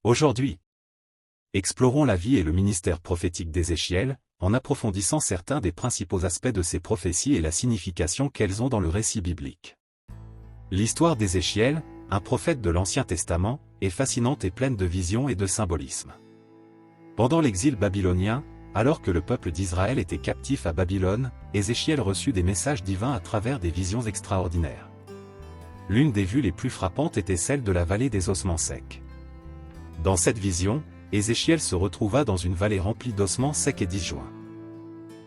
Aujourd'hui, explorons la vie et le ministère prophétique d'Ézéchiel, en approfondissant certains des principaux aspects de ces prophéties et la signification qu'elles ont dans le récit biblique. L'histoire d'Ézéchiel, un prophète de l'Ancien Testament, est fascinante et pleine de visions et de symbolisme. Pendant l'exil babylonien, alors que le peuple d'Israël était captif à Babylone, Ézéchiel reçut des messages divins à travers des visions extraordinaires. L'une des vues les plus frappantes était celle de la vallée des ossements secs. Dans cette vision, Ézéchiel se retrouva dans une vallée remplie d'ossements secs et disjoints.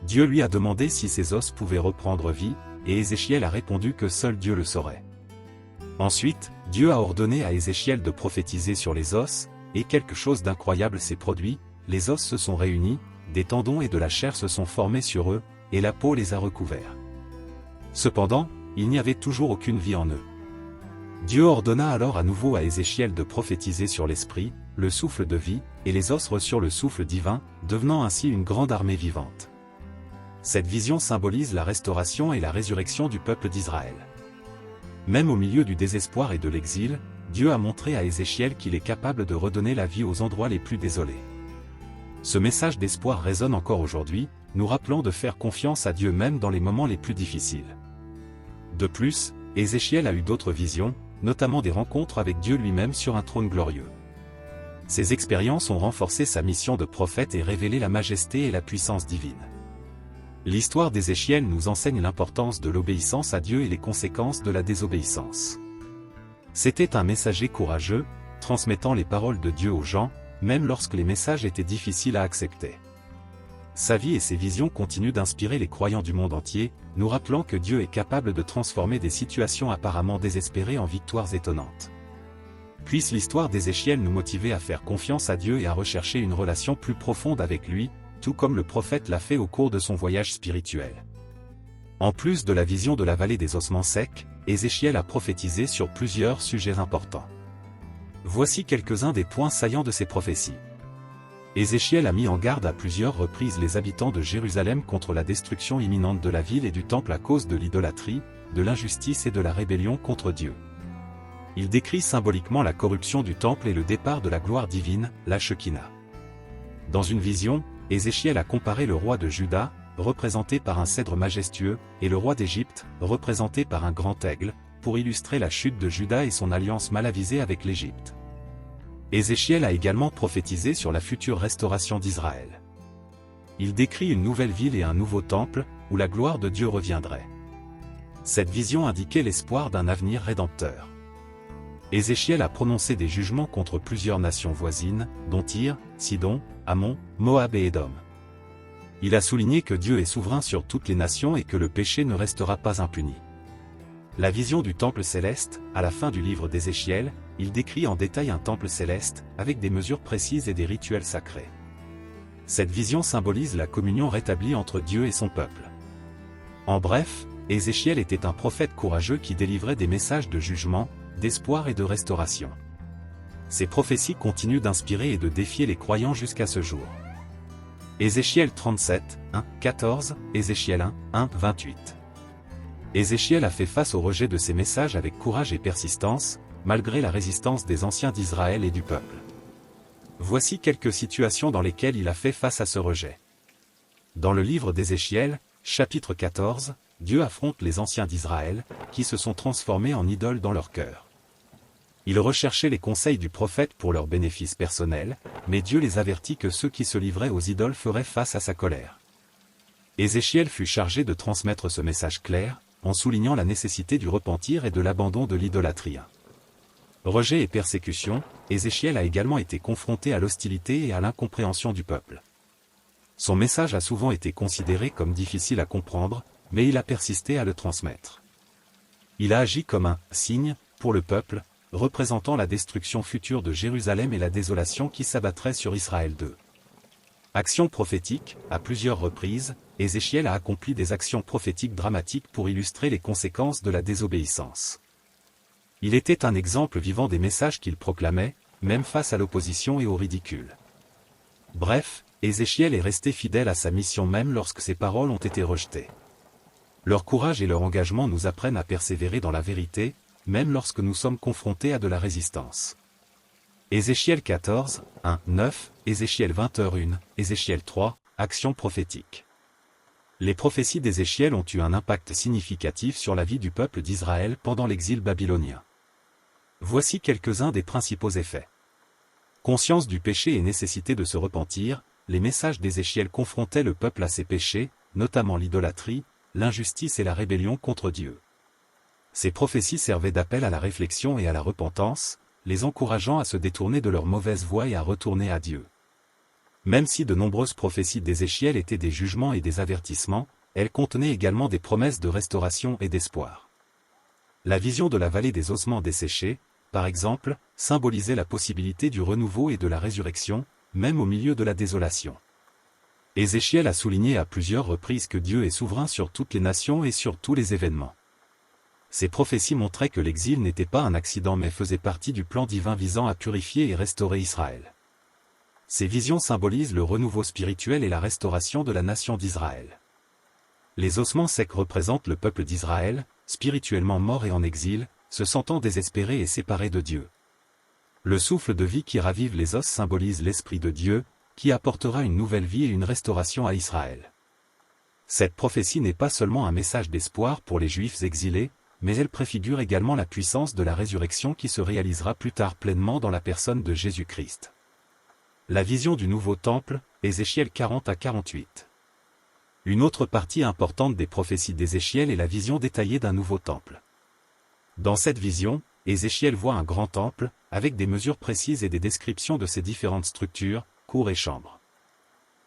Dieu lui a demandé si ces os pouvaient reprendre vie, et Ézéchiel a répondu que seul Dieu le saurait. Ensuite, Dieu a ordonné à Ézéchiel de prophétiser sur les os, et quelque chose d'incroyable s'est produit, les os se sont réunis, des tendons et de la chair se sont formés sur eux, et la peau les a recouverts. Cependant, il n'y avait toujours aucune vie en eux. Dieu ordonna alors à nouveau à Ézéchiel de prophétiser sur l'esprit, le souffle de vie, et les os reçurent le souffle divin, devenant ainsi une grande armée vivante. Cette vision symbolise la restauration et la résurrection du peuple d'Israël. Même au milieu du désespoir et de l'exil, Dieu a montré à Ézéchiel qu'il est capable de redonner la vie aux endroits les plus désolés. Ce message d'espoir résonne encore aujourd'hui, nous rappelant de faire confiance à Dieu même dans les moments les plus difficiles. De plus, Ézéchiel a eu d'autres visions, notamment des rencontres avec Dieu lui-même sur un trône glorieux. Ces expériences ont renforcé sa mission de prophète et révélé la majesté et la puissance divine. L'histoire d'Ézéchiel nous enseigne l'importance de l'obéissance à Dieu et les conséquences de la désobéissance. C'était un messager courageux, transmettant les paroles de Dieu aux gens, même lorsque les messages étaient difficiles à accepter. Sa vie et ses visions continuent d'inspirer les croyants du monde entier, nous rappelant que Dieu est capable de transformer des situations apparemment désespérées en victoires étonnantes. Puisse l'histoire d'Ézéchiel nous motiver à faire confiance à Dieu et à rechercher une relation plus profonde avec lui, tout comme le prophète l'a fait au cours de son voyage spirituel. En plus de la vision de la vallée des ossements secs, Ézéchiel a prophétisé sur plusieurs sujets importants. Voici quelques-uns des points saillants de ces prophéties. Ézéchiel a mis en garde à plusieurs reprises les habitants de Jérusalem contre la destruction imminente de la ville et du temple à cause de l'idolâtrie, de l'injustice et de la rébellion contre Dieu. Il décrit symboliquement la corruption du temple et le départ de la gloire divine, la Shekinah. Dans une vision, Ézéchiel a comparé le roi de Juda, représenté par un cèdre majestueux, et le roi d'Égypte, représenté par un grand aigle, pour illustrer la chute de Juda et son alliance mal avisée avec l'Égypte. Ézéchiel a également prophétisé sur la future restauration d'Israël. Il décrit une nouvelle ville et un nouveau temple, où la gloire de Dieu reviendrait. Cette vision indiquait l'espoir d'un avenir rédempteur. Ézéchiel a prononcé des jugements contre plusieurs nations voisines, dont Tyr, Sidon, Ammon, Moab et Édom. Il a souligné que Dieu est souverain sur toutes les nations et que le péché ne restera pas impuni. La vision du temple céleste, à la fin du livre d'Ézéchiel, il décrit en détail un temple céleste, avec des mesures précises et des rituels sacrés. Cette vision symbolise la communion rétablie entre Dieu et son peuple. En bref, Ézéchiel était un prophète courageux qui délivrait des messages de jugement, d'espoir et de restauration. Ces prophéties continuent d'inspirer et de défier les croyants jusqu'à ce jour. Ézéchiel 37, 1, 14, Ézéchiel 1, 1, 28. Ézéchiel a fait face au rejet de ces messages avec courage et persistance, malgré la résistance des anciens d'Israël et du peuple. Voici quelques situations dans lesquelles il a fait face à ce rejet. Dans le livre d'Ézéchiel, chapitre 14, Dieu affronte les anciens d'Israël, qui se sont transformés en idoles dans leur cœur. Ils recherchaient les conseils du prophète pour leur bénéfice personnel, mais Dieu les avertit que ceux qui se livraient aux idoles feraient face à sa colère. Ézéchiel fut chargé de transmettre ce message clair, en soulignant la nécessité du repentir et de l'abandon de l'idolâtrie. Rejet et persécution, Ézéchiel a également été confronté à l'hostilité et à l'incompréhension du peuple. Son message a souvent été considéré comme difficile à comprendre, mais il a persisté à le transmettre. Il a agi comme un « signe » pour le peuple, représentant la destruction future de Jérusalem et la désolation qui s'abattrait sur Israël 2. Action prophétique, à plusieurs reprises, Ézéchiel a accompli des actions prophétiques dramatiques pour illustrer les conséquences de la désobéissance. Il était un exemple vivant des messages qu'il proclamait, même face à l'opposition et au ridicule. Bref, Ézéchiel est resté fidèle à sa mission même lorsque ses paroles ont été rejetées. Leur courage et leur engagement nous apprennent à persévérer dans la vérité, même lorsque nous sommes confrontés à de la résistance. Ézéchiel 14, 1, 9, Ézéchiel 21, Ézéchiel 3, Action prophétique. Les prophéties d'Ézéchiel ont eu un impact significatif sur la vie du peuple d'Israël pendant l'exil babylonien. Voici quelques-uns des principaux effets. Conscience du péché et nécessité de se repentir, les messages d'Ézéchiel confrontaient le peuple à ses péchés, notamment l'idolâtrie, l'injustice et la rébellion contre Dieu. Ces prophéties servaient d'appel à la réflexion et à la repentance, les encourageant à se détourner de leur mauvaise voie et à retourner à Dieu. Même si de nombreuses prophéties d'Ézéchiel étaient des jugements et des avertissements, elles contenaient également des promesses de restauration et d'espoir. La vision de la vallée des ossements desséchés, par exemple, symbolisait la possibilité du renouveau et de la résurrection, même au milieu de la désolation. Ézéchiel a souligné à plusieurs reprises que Dieu est souverain sur toutes les nations et sur tous les événements. Ces prophéties montraient que l'exil n'était pas un accident mais faisait partie du plan divin visant à purifier et restaurer Israël. Ces visions symbolisent le renouveau spirituel et la restauration de la nation d'Israël. Les ossements secs représentent le peuple d'Israël, spirituellement mort et en exil, se sentant désespérés et séparés de Dieu. Le souffle de vie qui ravive les os symbolise l'Esprit de Dieu, qui apportera une nouvelle vie et une restauration à Israël. Cette prophétie n'est pas seulement un message d'espoir pour les Juifs exilés, mais elle préfigure également la puissance de la résurrection qui se réalisera plus tard pleinement dans la personne de Jésus-Christ. La vision du nouveau temple, Ézéchiel 40 à 48. Une autre partie importante des prophéties d'Ézéchiel est la vision détaillée d'un nouveau temple. Dans cette vision, Ézéchiel voit un grand temple, avec des mesures précises et des descriptions de ses différentes structures, cours et chambres.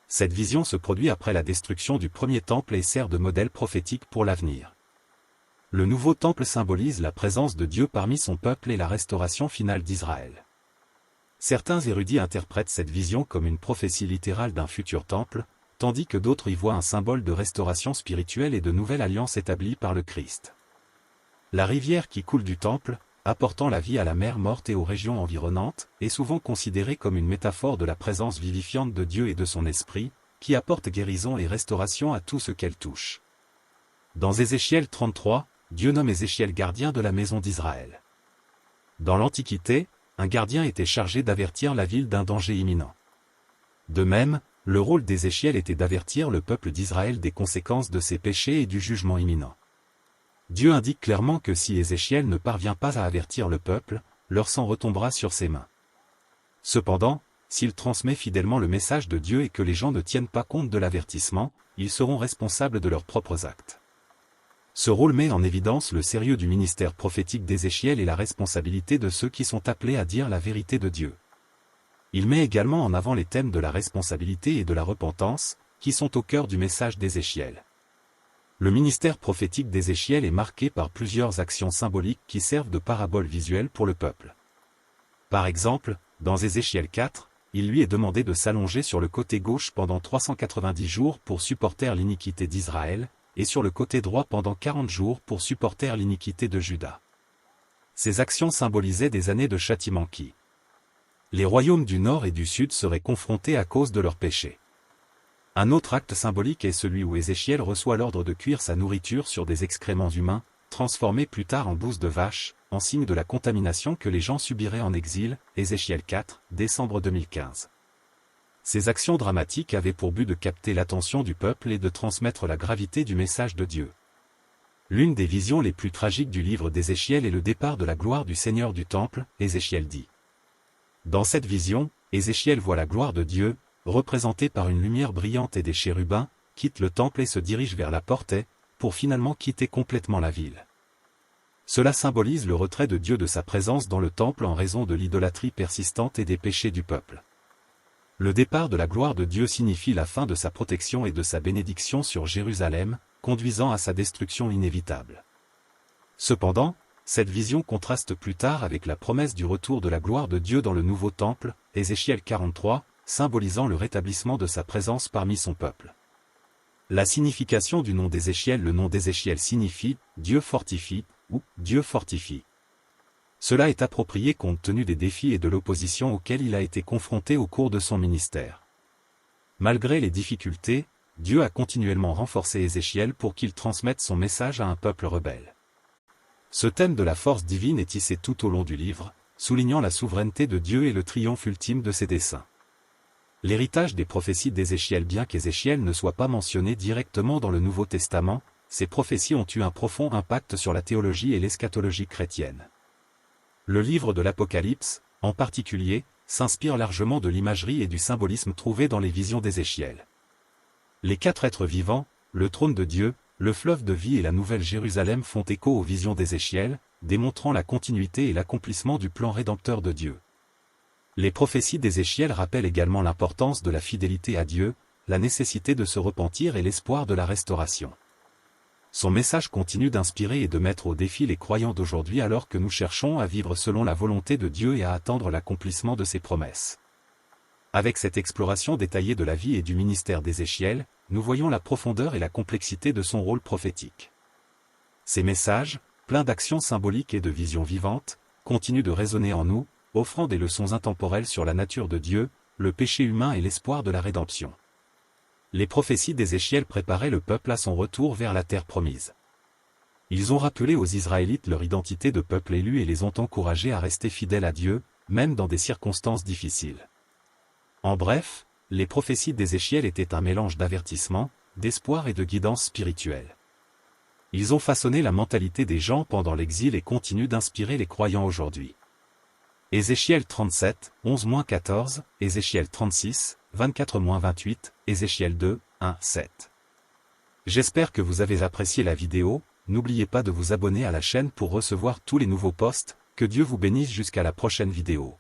Cette vision se produit après la destruction du premier temple et sert de modèle prophétique pour l'avenir. Le nouveau temple symbolise la présence de Dieu parmi son peuple et la restauration finale d'Israël. Certains érudits interprètent cette vision comme une prophétie littérale d'un futur temple, tandis que d'autres y voient un symbole de restauration spirituelle et de nouvelle alliance établie par le Christ. La rivière qui coule du temple, apportant la vie à la mer morte et aux régions environnantes, est souvent considérée comme une métaphore de la présence vivifiante de Dieu et de son esprit, qui apporte guérison et restauration à tout ce qu'elle touche. Dans Ézéchiel 33, Dieu nomme Ézéchiel gardien de la maison d'Israël. Dans l'Antiquité, un gardien était chargé d'avertir la ville d'un danger imminent. De même, le rôle d'Ézéchiel était d'avertir le peuple d'Israël des conséquences de ses péchés et du jugement imminent. Dieu indique clairement que si Ézéchiel ne parvient pas à avertir le peuple, leur sang retombera sur ses mains. Cependant, s'il transmet fidèlement le message de Dieu et que les gens ne tiennent pas compte de l'avertissement, ils seront responsables de leurs propres actes. Ce rôle met en évidence le sérieux du ministère prophétique d'Ézéchiel et la responsabilité de ceux qui sont appelés à dire la vérité de Dieu. Il met également en avant les thèmes de la responsabilité et de la repentance, qui sont au cœur du message d'Ézéchiel. Le ministère prophétique d'Ézéchiel est marqué par plusieurs actions symboliques qui servent de paraboles visuelles pour le peuple. Par exemple, dans Ézéchiel 4, il lui est demandé de s'allonger sur le côté gauche pendant 390 jours pour supporter l'iniquité d'Israël, et sur le côté droit pendant 40 jours pour supporter l'iniquité de Juda. Ces actions symbolisaient des années de châtiment qui, les royaumes du nord et du sud seraient confrontés à cause de leurs péchés. Un autre acte symbolique est celui où Ézéchiel reçoit l'ordre de cuire sa nourriture sur des excréments humains, transformés plus tard en bouse de vache, en signe de la contamination que les gens subiraient en exil, Ézéchiel 4, décembre 2015. Ces actions dramatiques avaient pour but de capter l'attention du peuple et de transmettre la gravité du message de Dieu. L'une des visions les plus tragiques du livre d'Ézéchiel est le départ de la gloire du Seigneur du Temple, Ézéchiel dit. Dans cette vision, Ézéchiel voit la gloire de Dieu, représentée par une lumière brillante et des chérubins, quitte le temple et se dirige vers la portaie, pour finalement quitter complètement la ville. Cela symbolise le retrait de Dieu de sa présence dans le temple en raison de l'idolâtrie persistante et des péchés du peuple. Le départ de la gloire de Dieu signifie la fin de sa protection et de sa bénédiction sur Jérusalem, conduisant à sa destruction inévitable. Cependant, cette vision contraste plus tard avec la promesse du retour de la gloire de Dieu dans le nouveau temple, Ézéchiel 43, symbolisant le rétablissement de sa présence parmi son peuple. La signification du nom d'Ézéchiel. Le nom d'Ézéchiel signifie « Dieu fortifie » ou « Dieu fortifie ». Cela est approprié compte tenu des défis et de l'opposition auxquels il a été confronté au cours de son ministère. Malgré les difficultés, Dieu a continuellement renforcé Ézéchiel pour qu'il transmette son message à un peuple rebelle. Ce thème de la force divine est tissé tout au long du livre, soulignant la souveraineté de Dieu et le triomphe ultime de ses desseins. L'héritage des prophéties d'Ézéchiel. Bien qu'Ézéchiel ne soit pas mentionné directement dans le Nouveau Testament, ces prophéties ont eu un profond impact sur la théologie et l'eschatologie chrétienne. Le livre de l'Apocalypse, en particulier, s'inspire largement de l'imagerie et du symbolisme trouvés dans les visions d'Ézéchiel. Les 4 êtres vivants, le trône de Dieu, le fleuve de vie et la Nouvelle Jérusalem font écho aux visions d'Ézéchiel, démontrant la continuité et l'accomplissement du plan rédempteur de Dieu. Les prophéties d'Ézéchiel rappellent également l'importance de la fidélité à Dieu, la nécessité de se repentir et l'espoir de la restauration. Son message continue d'inspirer et de mettre au défi les croyants d'aujourd'hui alors que nous cherchons à vivre selon la volonté de Dieu et à attendre l'accomplissement de ses promesses. Avec cette exploration détaillée de la vie et du ministère d'Ézéchiel, nous voyons la profondeur et la complexité de son rôle prophétique. Ces messages, pleins d'actions symboliques et de visions vivantes, continuent de résonner en nous, offrant des leçons intemporelles sur la nature de Dieu, le péché humain et l'espoir de la rédemption. Les prophéties d'Ézéchiel préparaient le peuple à son retour vers la terre promise. Ils ont rappelé aux Israélites leur identité de peuple élu et les ont encouragés à rester fidèles à Dieu, même dans des circonstances difficiles. En bref, les prophéties d'Ézéchiel étaient un mélange d'avertissement, d'espoir et de guidance spirituelle. Ils ont façonné la mentalité des gens pendant l'exil et continuent d'inspirer les croyants aujourd'hui. Ézéchiel 37, 11-14, Ézéchiel 36, 24-28, Ézéchiel 2, 1, 7. J'espère que vous avez apprécié la vidéo, n'oubliez pas de vous abonner à la chaîne pour recevoir tous les nouveaux posts, que Dieu vous bénisse jusqu'à la prochaine vidéo.